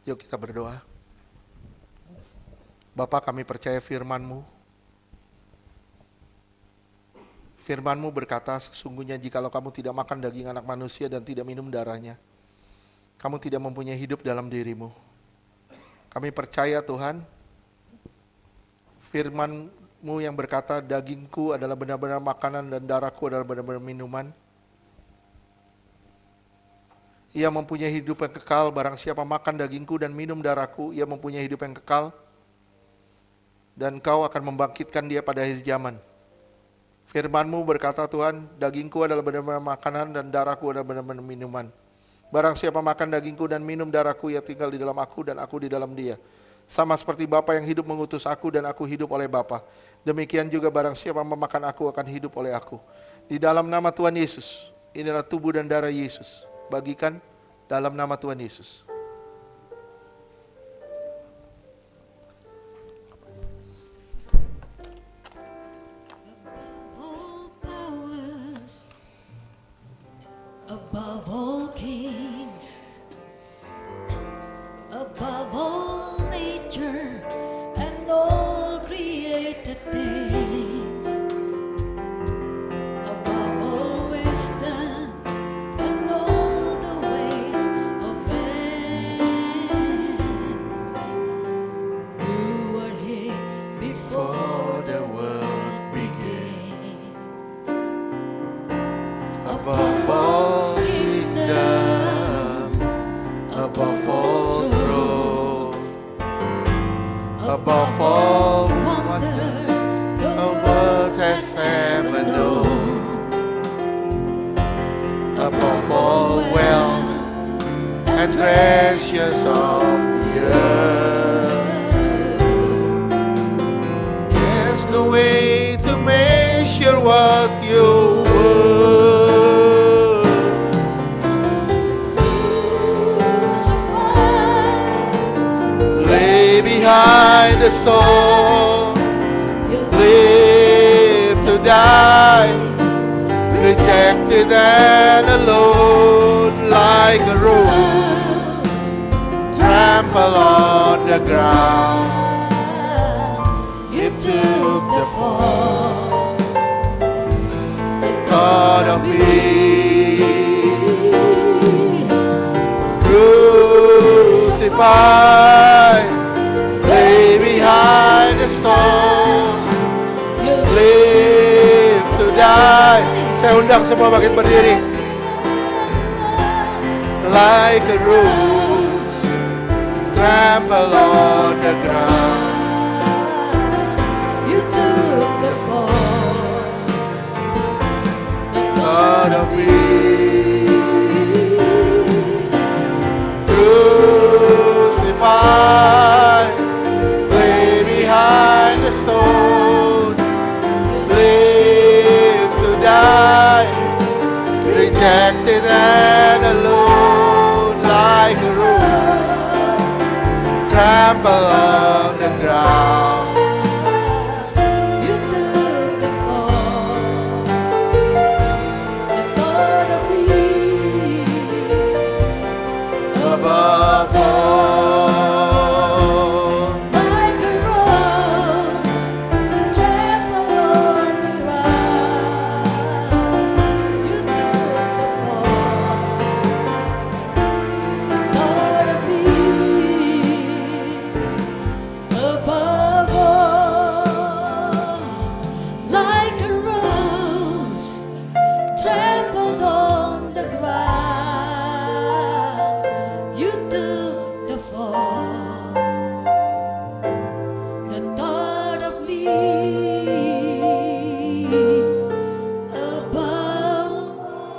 Yuk kita berdoa. Bapa, kami percaya firman-Mu. Firman-Mu berkata, sesungguhnya jikalau kamu tidak makan daging anak manusia dan tidak minum darahnya, kamu tidak mempunyai hidup dalam dirimu. Kami percaya Tuhan, firman-Mu yang berkata, dagingku adalah benar-benar makanan dan darahku adalah benar-benar minuman. Ia mempunyai hidup yang kekal, barang siapa makan dagingku dan minum darahku, ia mempunyai hidup yang kekal, dan Kau akan membangkitkan dia pada akhir zaman. Firman-Mu berkata Tuhan, dagingku adalah benar-benar makanan dan darahku adalah benar-benar minuman. Barang siapa makan dagingku dan minum darahku, ia tinggal di dalam aku dan aku di dalam dia. Sama seperti Bapa yang hidup mengutus aku dan aku hidup oleh Bapa. Demikian juga barang siapa memakan aku akan hidup oleh aku. Di dalam nama Tuhan Yesus, inilah tubuh dan darah Yesus. Bagikan dalam nama Tuhan Yesus. Above all kings, above all nature and all created things, above all wisdom and all the ways of man, you were here before the world began. Above all kingdom, above all throne, above all wonders the world has ever known, above all wealth and treasures of the earth. There's no way to measure what you were. Lay behind the storm, live to die, rejected and alone like a rose, trample on the ground. You took the fall, thought of me, crucified, lay behind the storm, live to die. Saya undang semua bangkit berdiri. Like a rose, trample on the ground. You took the fall, Thought of me, crucified, lay behind the stone, live to die, rejected and alone like a rose, trample on the ground. you took the fall, the thought of me, Above all, like a rose, trampled on the ground. You took the fall, the thought of me, above all, like a rose, trampled on the ground. You took the fall, the thought of me, above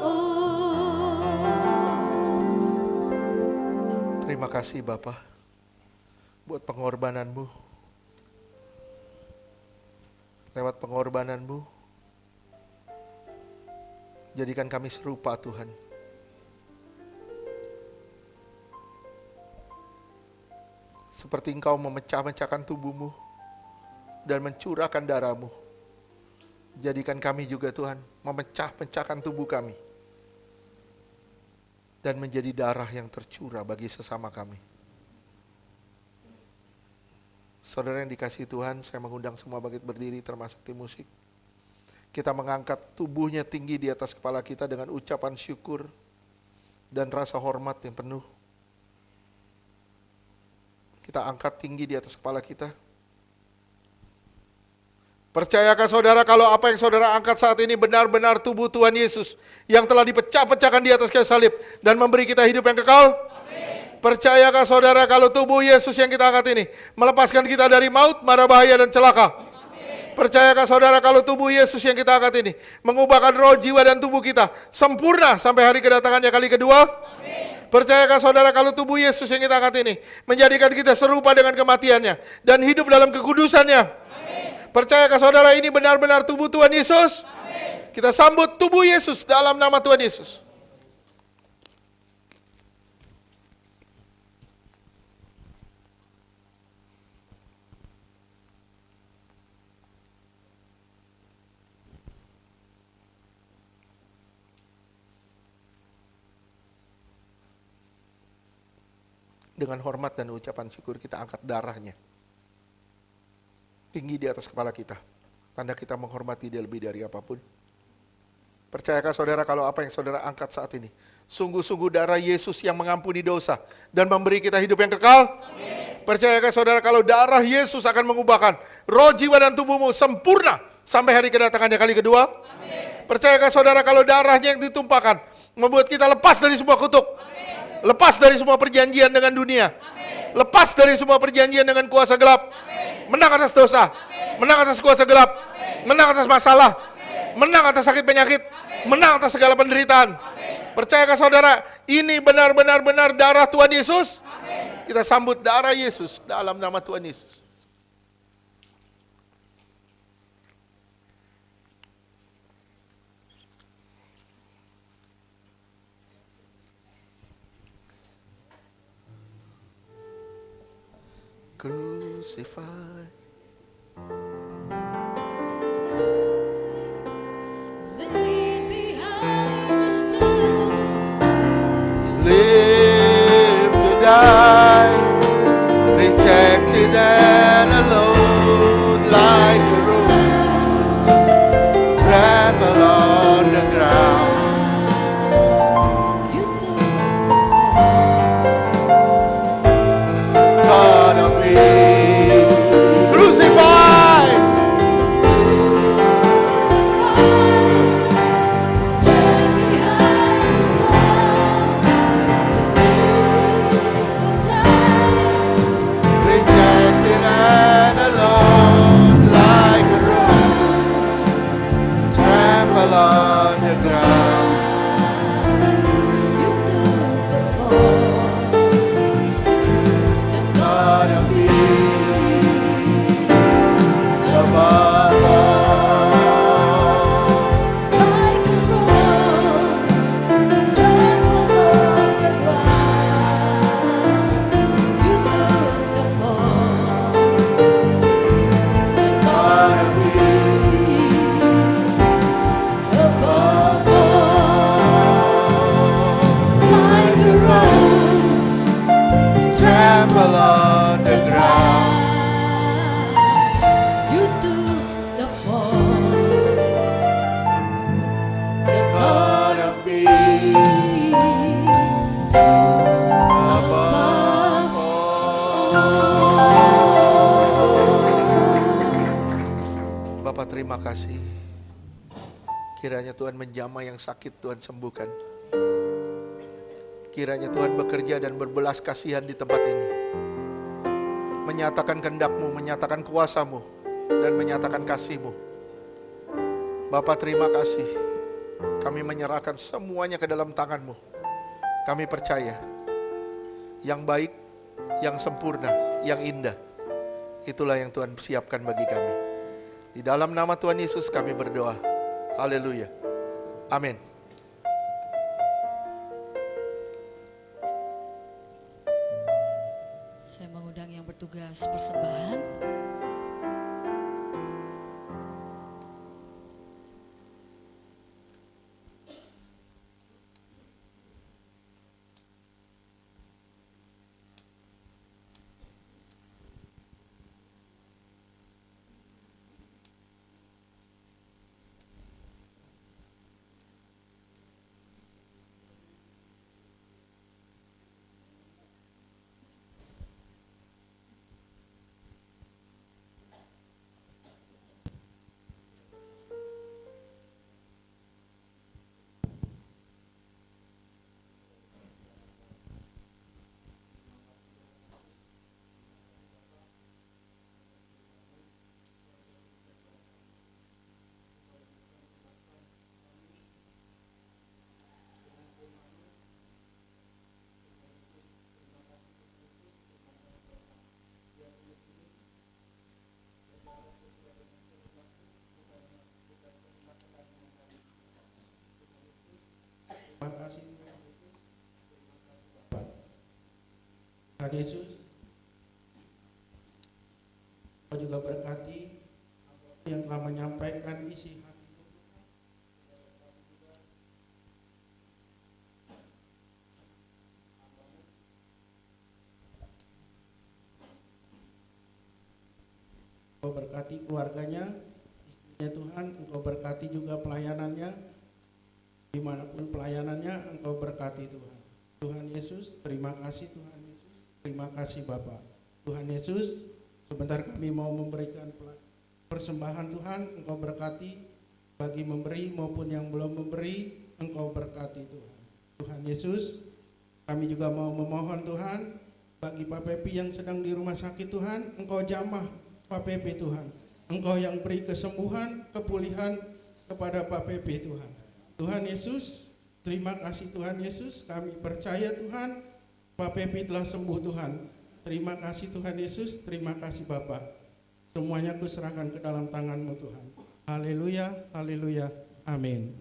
all. terima kasih Bapa buat pengorbananmu. Lewat pengorbananmu, jadikan kami serupa Tuhan. Seperti Engkau memecah-mecahkan tubuhmu dan mencurahkan darahmu, jadikan kami juga Tuhan memecah-mecahkan tubuh kami dan menjadi darah yang tercurah bagi sesama kami. Saudara yang dikasihi Tuhan, saya mengundang semua bangkit berdiri termasuk tim musik. Kita mengangkat tubuhnya tinggi di atas kepala kita dengan ucapan syukur dan rasa hormat yang penuh. Kita angkat tinggi di atas kepala kita. Percayakah saudara kalau apa yang saudara angkat saat ini benar-benar tubuh Tuhan Yesus yang telah dipecah-pecahkan di atas kayu salib dan memberi kita hidup yang kekal? Percayakah saudara kalau tubuh Yesus yang kita angkat ini melepaskan kita dari maut, mara bahaya dan celaka? Percayakah saudara kalau tubuh Yesus yang kita angkat ini mengubahkan roh, jiwa dan tubuh kita sempurna sampai hari kedatangannya kali kedua? Percayakah saudara kalau tubuh Yesus yang kita angkat ini menjadikan kita serupa dengan kematiannya dan hidup dalam kekudusannya? Percayakah saudara ini benar-benar tubuh Tuhan Yesus? Kita sambut tubuh Yesus dalam nama Tuhan Yesus. Dengan hormat dan ucapan syukur kita angkat darahnya tinggi di atas kepala kita. Tanda kita menghormati dia lebih dari apapun. Percayakah saudara kalau apa yang saudara angkat saat ini sungguh-sungguh darah Yesus yang mengampuni dosa dan memberi kita hidup yang kekal? Percayakah saudara kalau darah Yesus akan mengubahkan roh, jiwa dan tubuhmu sempurna sampai hari kedatangannya kali kedua? Percayakah saudara kalau darahnya yang ditumpahkan membuat kita lepas dari semua kutuk? Lepas dari semua perjanjian dengan dunia. Lepas dari semua perjanjian dengan kuasa gelap. Menang atas dosa. Menang atas kuasa gelap. Menang atas masalah. Menang atas sakit penyakit. Menang atas segala penderitaan. Percayakah saudara ini benar-benar darah Tuhan Yesus? Kita sambut darah Yesus dalam nama Tuhan Yesus. Crucified. Leave behind the stone. Live to die, rejected and alone like a rose, trample on the ground. You took the fall. God of me, crucified. Rejected and alone like a rose, trample on the ground. God of me, above all. God of me, above all. Trample on the ground. God of me, above all. Bapak terima kasih. Kiranya Tuhan menjamah yang sakit Tuhan sembuhkan. Kiranya Tuhan bekerja dan berbelas kasihan di tempat ini. Menyatakan kehendak-Mu, menyatakan kuasa-Mu, dan menyatakan kasih-Mu. Bapa terima kasih. Kami menyerahkan semuanya ke dalam tangan-Mu. Kami percaya yang baik, yang sempurna, yang indah, itulah yang Tuhan siapkan bagi kami. Di dalam nama Tuhan Yesus kami berdoa. Haleluya. Amin. Saya mengundang yang bertugas persembahan. Tuhan Yesus, Kau juga berkati yang telah menyampaikan isi hati. Engkau berkati keluarganya, istrinya Tuhan, Engkau berkati juga pelayanannya, dimanapun pelayanannya, Engkau berkati Tuhan. Tuhan Yesus, terima kasih Tuhan Yesus, terima kasih Bapa. Tuhan Yesus, sebentar kami mau memberikan persembahan Tuhan, Engkau berkati, bagi memberi maupun yang belum memberi, Engkau berkati Tuhan. Tuhan Yesus, kami juga mau memohon Tuhan, bagi Pak Pepi yang sedang di rumah sakit Tuhan, Engkau jamah Pak Pepi Tuhan, Engkau yang beri kesembuhan, kepulihan kepada Pak Pepi Tuhan. Tuhan Yesus, terima kasih Tuhan Yesus, kami percaya Tuhan, Pak Pepi telah sembuh Tuhan. Terima kasih Tuhan Yesus, terima kasih Bapa. Semuanya kuserahkan ke dalam tangan-Mu Tuhan. Haleluya, haleluya, amin.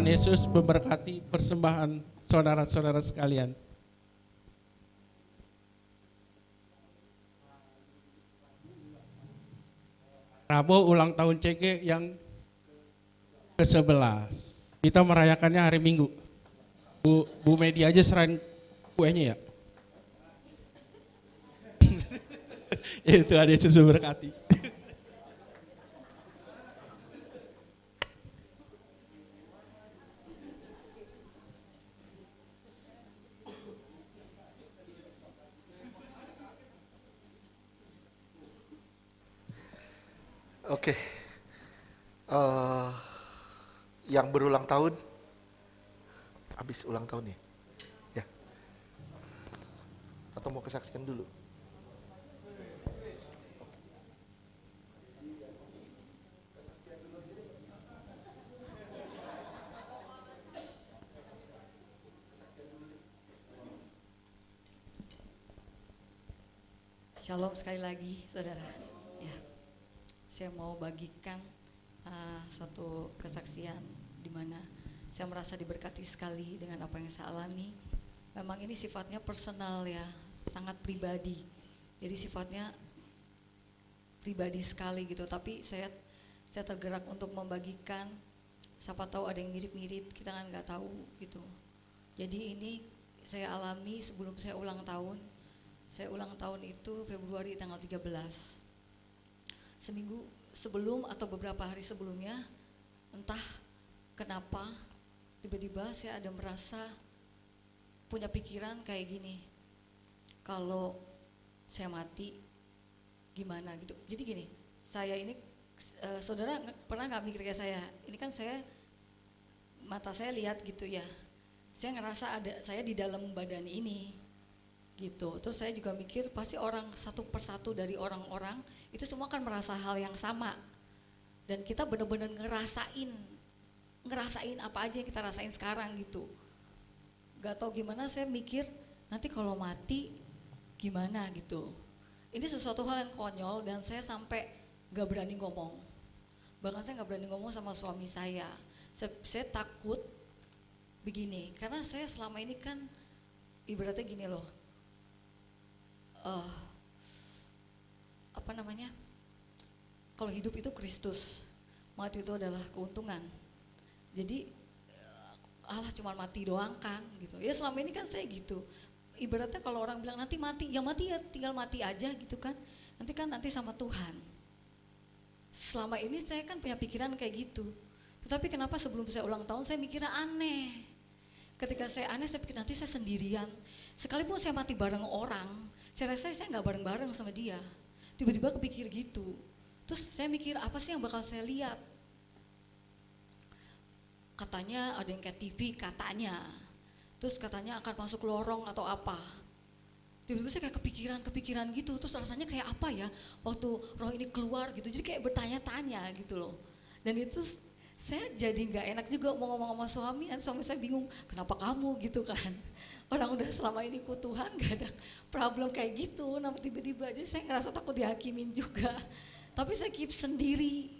Tuhan Yesus memberkati persembahan saudara-saudara sekalian. Rabu ulang tahun CG yang ke-11. Kita merayakannya hari Minggu. Bu Medi aja serain kuenya ya. Tuhan Yesus memberkati. Oke, yang berulang tahun, habis ulang tahun ya? Atau mau kesaksian dulu? Shalom sekali lagi, saudara. Ya, saya mau bagikan satu kesaksian di mana saya merasa diberkati sekali dengan apa yang saya alami memang ini sifatnya personal ya, sangat pribadi. Jadi sifatnya pribadi sekali gitu, tapi saya tergerak untuk membagikan, siapa tahu ada yang mirip-mirip, kita kan nggak tahu gitu. Jadi ini saya alami sebelum saya ulang tahun. Saya ulang tahun itu Februari tanggal 13. Seminggu sebelum atau beberapa hari sebelumnya, entah kenapa tiba-tiba saya ada merasa punya pikiran kayak gini, kalau saya mati gimana gitu. Jadi gini, saya ini saudara pernah nggak mikir kayak saya? Ini kan saya, mata saya lihat gitu ya, saya ngerasa ada saya di dalam badan ini gitu. Terus saya juga mikir pasti orang satu persatu dari orang-orang itu semua kan merasa hal yang sama, dan kita benar-benar ngerasain apa aja yang kita rasain sekarang gitu. Gak tau gimana saya mikir nanti kalau mati gimana gitu. Ini sesuatu hal yang konyol dan saya sampai gak berani ngomong. Bahkan saya gak berani ngomong sama suami saya. Saya takut begini, karena saya selama ini kan ibaratnya gini loh, apa namanya, kalau hidup itu Kristus, mati itu adalah keuntungan. Jadi Allah cuma mati doang kan gitu. Ya selama ini kan saya gitu. Ibaratnya kalau orang bilang nanti mati, ya mati ya tinggal mati aja gitu kan. Nanti sama Tuhan. Selama ini saya kan punya pikiran kayak gitu. Tetapi kenapa sebelum saya ulang tahun saya mikirnya aneh. Ketika saya aneh, saya pikir nanti saya sendirian. Sekalipun saya mati bareng orang, saya rasa saya nggak bareng-bareng sama dia. Tiba-tiba kepikir gitu. Terus saya mikir apa sih yang bakal saya lihat? Katanya ada yang kayak TV katanya, terus katanya akan masuk lorong atau apa. Tiba-tiba saya kayak kepikiran gitu, terus rasanya kayak apa ya waktu roh ini keluar gitu, jadi kayak bertanya-tanya gitu loh. Dan itu saya jadi nggak enak juga mau ngomong sama suami, dan suami saya bingung, kenapa kamu gitu kan. Orang udah selama ini ikut Tuhan gak ada problem kayak gitu, namun tiba-tiba aja saya ngerasa takut dihakimin juga. Tapi saya keep sendiri,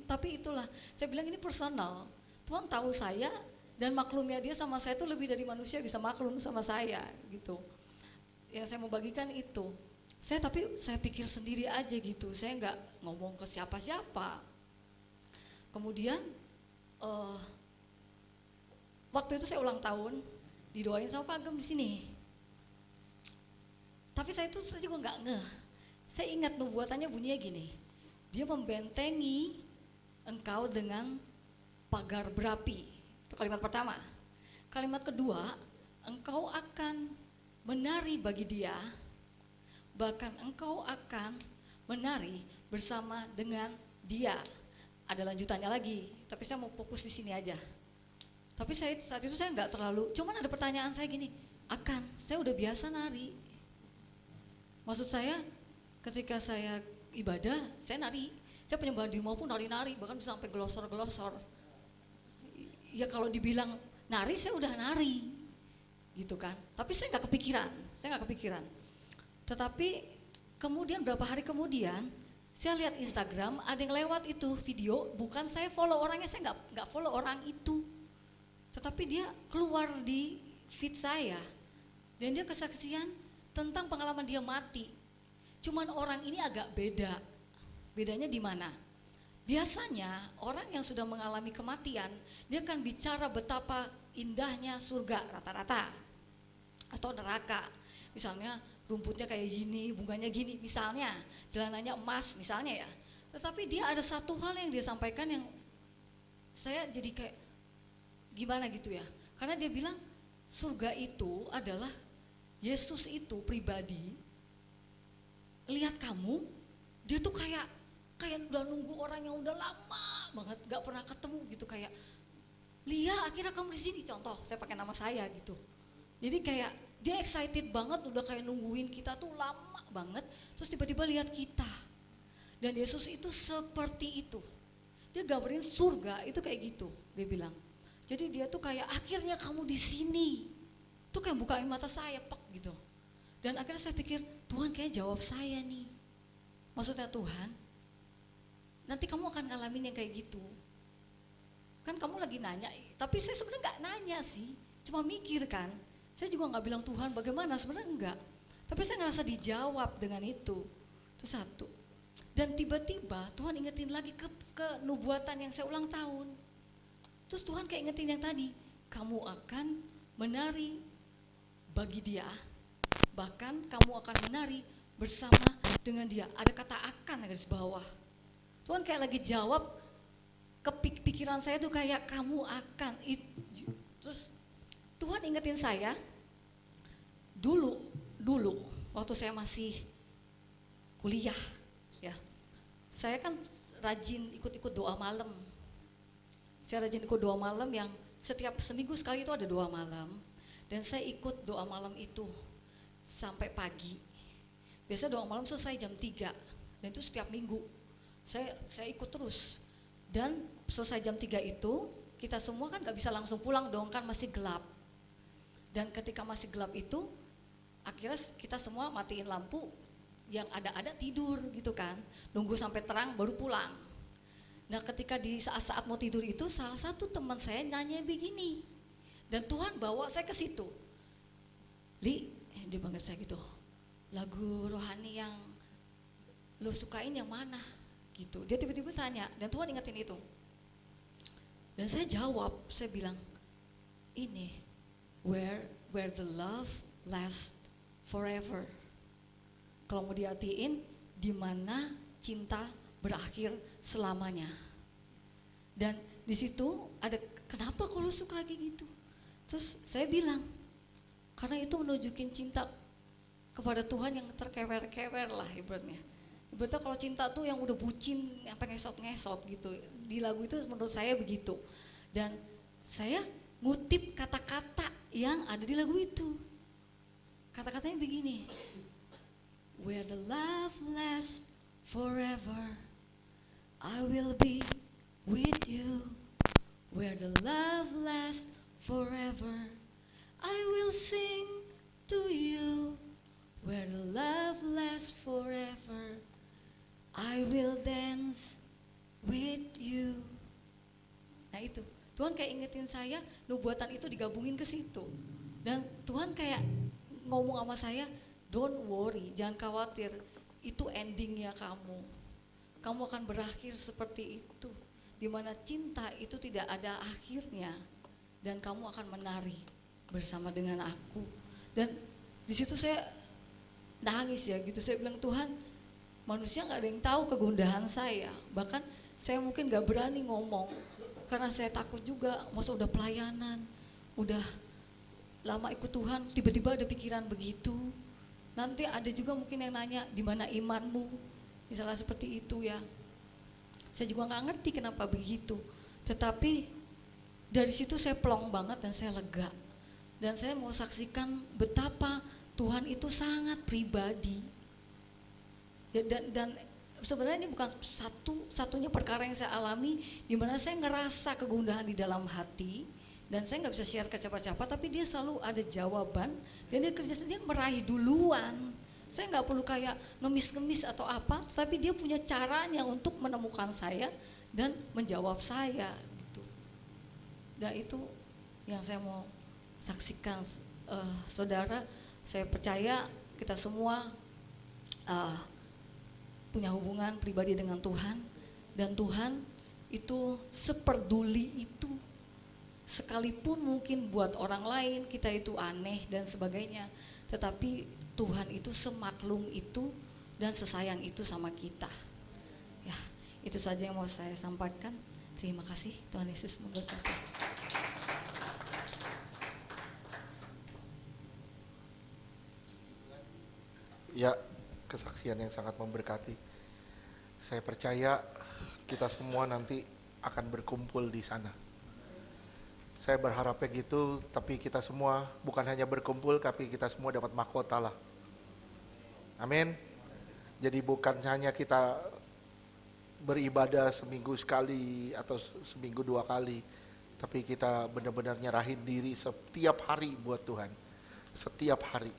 tapi itulah, saya bilang ini personal. Tuhan tahu saya dan maklumnya dia sama saya itu lebih dari manusia bisa maklum sama saya gitu. Yang saya mau bagikan itu, tapi saya pikir sendiri aja gitu, saya nggak ngomong ke siapa-siapa. Kemudian waktu itu saya ulang tahun, didoain sama Pak Agam di sini. Tapi saya juga nggak ngeh. Saya ingat nubuatannya bunyinya gini, dia membentengi engkau dengan pagar berapi. Itu kalimat pertama. Kalimat kedua, engkau akan menari bagi dia, bahkan engkau akan menari bersama dengan dia. Ada lanjutannya lagi, tapi saya mau fokus di sini aja. Tapi saat itu saya nggak terlalu, cuman ada pertanyaan saya gini, saya udah biasa nari. Maksud saya, ketika saya ibadah, saya nari. Saya penyembahan di rumah pun nari-nari, bahkan bisa sampai gelosor-gelosor. Ya kalau dibilang nari, saya udah nari, gitu kan. Tapi saya nggak kepikiran. Tetapi kemudian beberapa hari kemudian, saya lihat Instagram ada yang lewat itu video, bukan saya follow orangnya, saya nggak follow orang itu. Tetapi dia keluar di feed saya, dan dia kesaksian tentang pengalaman dia mati. Cuman orang ini agak beda. Bedanya di mana? Biasanya orang yang sudah mengalami kematian, dia akan bicara betapa indahnya surga rata-rata atau neraka. Misalnya rumputnya kayak gini, bunganya gini, misalnya jalanannya emas, misalnya ya. Tetapi dia ada satu hal yang dia sampaikan yang saya jadi kayak gimana gitu ya. Karena dia bilang surga itu adalah Yesus itu pribadi lihat kamu, dia tuh kayak udah nunggu orang yang udah lama banget gak pernah ketemu gitu, kayak Lia akhirnya kamu di sini, contoh saya pakai nama saya gitu. Jadi kayak dia excited banget, udah kayak nungguin kita tuh lama banget, terus tiba-tiba lihat kita. Dan Yesus itu seperti itu, dia gambarin surga itu kayak gitu, dia bilang. Jadi dia tuh kayak akhirnya kamu di sini, tuh kayak bukain mata saya pek gitu. Dan akhirnya saya pikir Tuhan kayak jawab saya nih. Maksudnya Tuhan, nanti kamu akan ngalamin yang kayak gitu. Kan kamu lagi nanya, tapi saya sebenarnya nggak nanya sih, cuma mikir kan. Saya juga nggak bilang Tuhan bagaimana, sebenarnya enggak. Tapi saya ngerasa dijawab dengan itu. Itu satu. Dan tiba-tiba Tuhan ingetin lagi ke nubuatan yang saya ulang tahun. Terus Tuhan kayak ingetin yang tadi, kamu akan menari bagi dia, bahkan kamu akan menari bersama dengan dia. Ada kata akan garis bawah. Tuhan kayak lagi jawab ke pikiran saya tuh kayak kamu akan. Terus Tuhan ingetin saya, dulu waktu saya masih kuliah ya, saya kan rajin ikut doa malam. Saya rajin ikut doa malam yang setiap seminggu sekali itu ada doa malam, dan saya ikut doa malam itu sampai pagi. Biasa doa malam selesai jam 3, dan itu setiap minggu. Saya ikut terus, dan selesai jam 3 itu kita semua kan gak bisa langsung pulang dong, kan masih gelap. Dan ketika masih gelap itu akhirnya kita semua matiin lampu, yang ada tidur gitu kan, nunggu sampai terang baru pulang. Nah ketika di saat-saat mau tidur itu salah satu teman saya nanya begini, dan Tuhan bawa saya ke situ. Li, dia panggil saya gitu, lagu rohani yang lo sukain yang mana gitu. Dia tiba-tiba tanya, dan Tuhan ingetin itu. Dan saya jawab, saya bilang ini, where the love lasts forever. Kalau mau diartiin, di mana cinta berakhir selamanya. Dan di situ ada, kenapa kalau suka kayak gitu? Terus saya bilang, karena itu menunjukin cinta kepada Tuhan yang terkewer-kewer lah ibaratnya. Ibaratnya kalau cinta tuh yang udah bucin, sampai ngesot-ngesot gitu. Di lagu itu menurut saya begitu. Dan saya ngutip kata-kata yang ada di lagu itu. Kata-katanya begini, where the love lasts forever, I will be with you. Where the love lasts forever, I will sing to you. Where the love lasts forever, I will dance with you. Nah itu, Tuhan kayak ingetin saya, nubuatan itu digabungin ke situ. Dan Tuhan kayak ngomong sama saya, don't worry, jangan khawatir, itu endingnya kamu. Kamu akan berakhir seperti itu, di mana cinta itu tidak ada akhirnya, dan kamu akan menari bersama dengan aku. Dan di situ saya nangis ya gitu, saya bilang Tuhan, manusia nggak ada yang tahu kegundahan saya, bahkan saya mungkin nggak berani ngomong karena saya takut juga, masa udah pelayanan, udah lama ikut Tuhan, tiba-tiba ada pikiran begitu. Nanti ada juga mungkin yang nanya, di mana imanmu? Misalnya seperti itu ya. Saya juga nggak ngerti kenapa begitu. Tetapi dari situ saya plong banget dan saya lega. Dan saya mau saksikan betapa Tuhan itu sangat pribadi. Dan sebenarnya ini bukan satunya perkara yang saya alami, di mana saya ngerasa kegundahan di dalam hati. Dan saya nggak bisa share ke siapa-siapa, tapi dia selalu ada jawaban, dan dia kerja sendiri, dia meraih duluan. Saya nggak perlu kayak ngemis-ngemis atau apa, tapi dia punya caranya untuk menemukan saya dan menjawab saya gitu. Dan itu yang saya mau saksikan, saudara. Saya percaya kita semua punya hubungan pribadi dengan Tuhan, dan Tuhan itu seperduli itu. Sekalipun mungkin buat orang lain kita itu aneh dan sebagainya, tetapi Tuhan itu semaklum itu dan sesayang itu sama kita. Ya, itu saja yang mau saya sampaikan. Terima kasih, Tuhan Yesus memberkati. Ya, kesaksian yang sangat memberkati. Saya percaya kita semua nanti akan berkumpul di sana. Saya berharapnya gitu, tapi kita semua bukan hanya berkumpul, tapi kita semua dapat mahkota lah. Amin. Jadi bukan hanya kita beribadah seminggu sekali atau seminggu 2 kali, tapi kita benar-benar nyerahin diri setiap hari buat Tuhan. Setiap hari.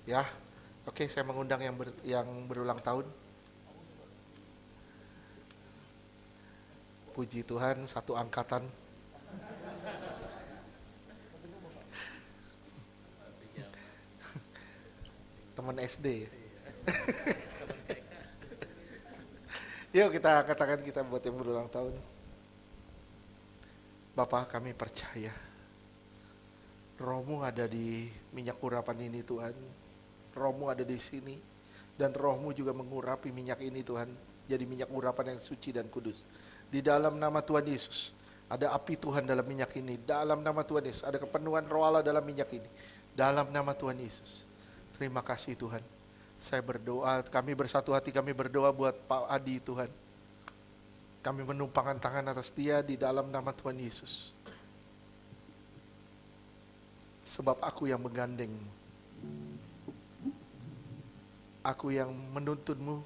Ya, oke, saya mengundang yang berulang tahun. Puji Tuhan, satu angkatan. teman SD ya. Yuk kita katakan kita buat yang berulang tahun. Bapa, kami percaya Roh-Mu ada di minyak urapan ini Tuhan. Roh-Mu ada di sini. Dan Roh-Mu juga mengurapi minyak ini Tuhan. Jadi minyak urapan yang suci dan kudus. Di dalam nama Tuhan Yesus. Ada api Tuhan dalam minyak ini. Dalam nama Tuhan Yesus. Ada kepenuhan Roh Allah dalam minyak ini. Dalam nama Tuhan Yesus. Terima kasih Tuhan. Saya berdoa, kami bersatu hati, kami berdoa buat Pak Adi Tuhan. Kami menumpangkan tangan atas dia di dalam nama Tuhan Yesus. Sebab aku yang menggandengmu. Aku yang menuntunmu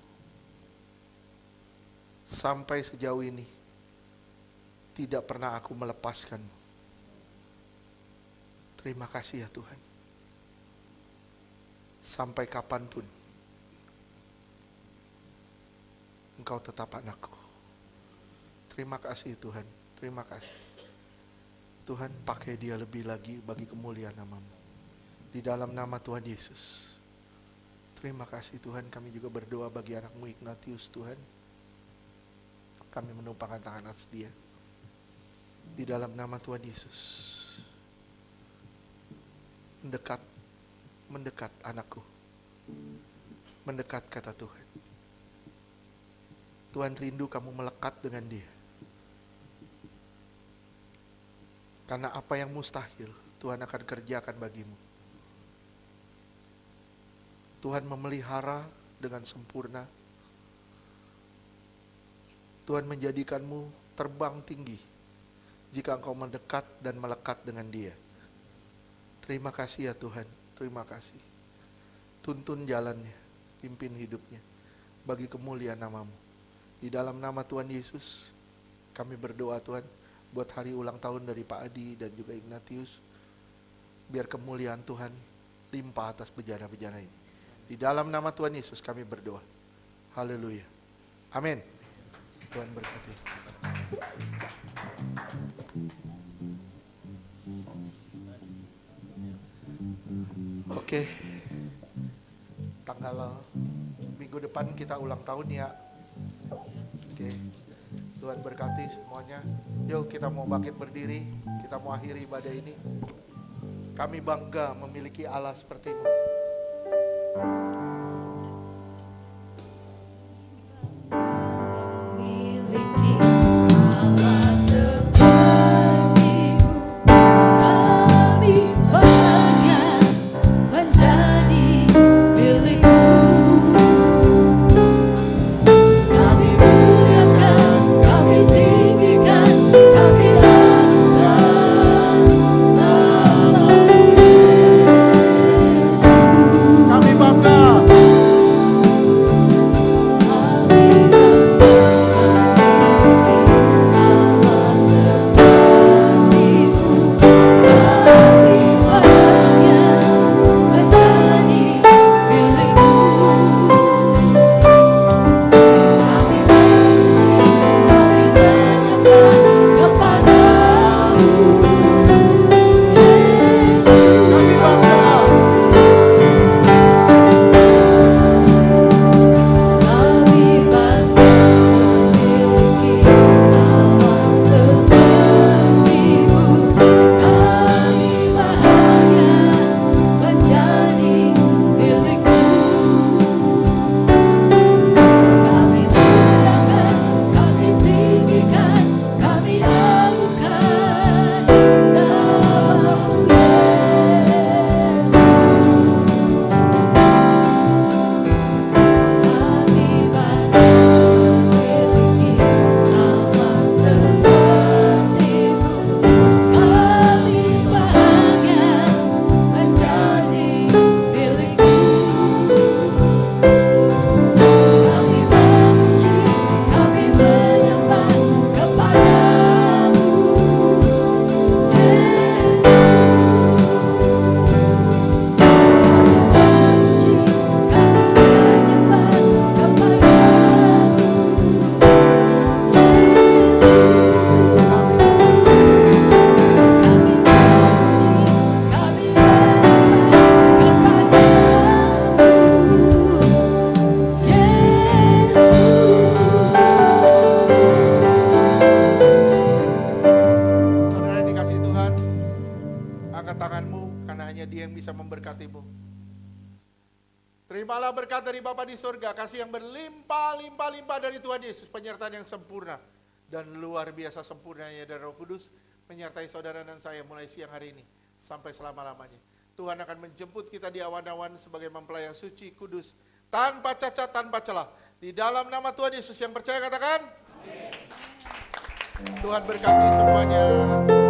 sampai sejauh ini. Tidak pernah aku melepaskanmu. Terima kasih ya Tuhan. Sampai kapanpun Engkau tetap anakku. Terima kasih Tuhan, terima kasih. Tuhan, pakai dia lebih lagi bagi kemuliaan nama-Mu. Di dalam nama Tuhan Yesus. Terima kasih Tuhan, kami juga berdoa bagi anak-Mu Ignatius Tuhan. Kami menumpangkan tangan atas dia. Di dalam nama Tuhan Yesus. Mendekat anakku. Mendekat kata Tuhan. Tuhan rindu kamu melekat dengan dia. Karena apa yang mustahil, Tuhan akan kerjakan bagimu. Tuhan memelihara dengan sempurna. Tuhan menjadikanmu terbang tinggi jika engkau mendekat dan melekat dengan dia. Terima kasih ya Tuhan, terima kasih. Tuntun jalannya, pimpin hidupnya bagi kemuliaan nama-Mu. Di dalam nama Tuhan Yesus, kami berdoa Tuhan, buat hari ulang tahun dari Pak Adi dan juga Ignatius, biar kemuliaan Tuhan limpah atas bejana-bejana ini. Di dalam nama Tuhan Yesus kami berdoa. Haleluya. Amin. Tuhan berkati. Oke. Tanggal minggu depan kita ulang tahun ya. Oke. Tuhan berkati semuanya. Yuk kita mau bangkit berdiri. Kita mau akhiri ibadah ini. Kami bangga memiliki Allah seperti-Mu. Kami bangga hanya Dia yang bisa memberkatimu. Terimalah berkat dari Bapa di surga, kasih yang berlimpah-limpah-limpah dari Tuhan Yesus, penyertaan yang sempurna dan luar biasa sempurnanya dari Roh Kudus, menyertai saudara dan saya mulai siang hari ini sampai selama-lamanya. Tuhan akan menjemput kita di awan-awan sebagai mempelai yang suci, kudus, tanpa cacat, tanpa celah. Di dalam nama Tuhan Yesus, yang percaya katakan, Amin. Tuhan berkati semuanya.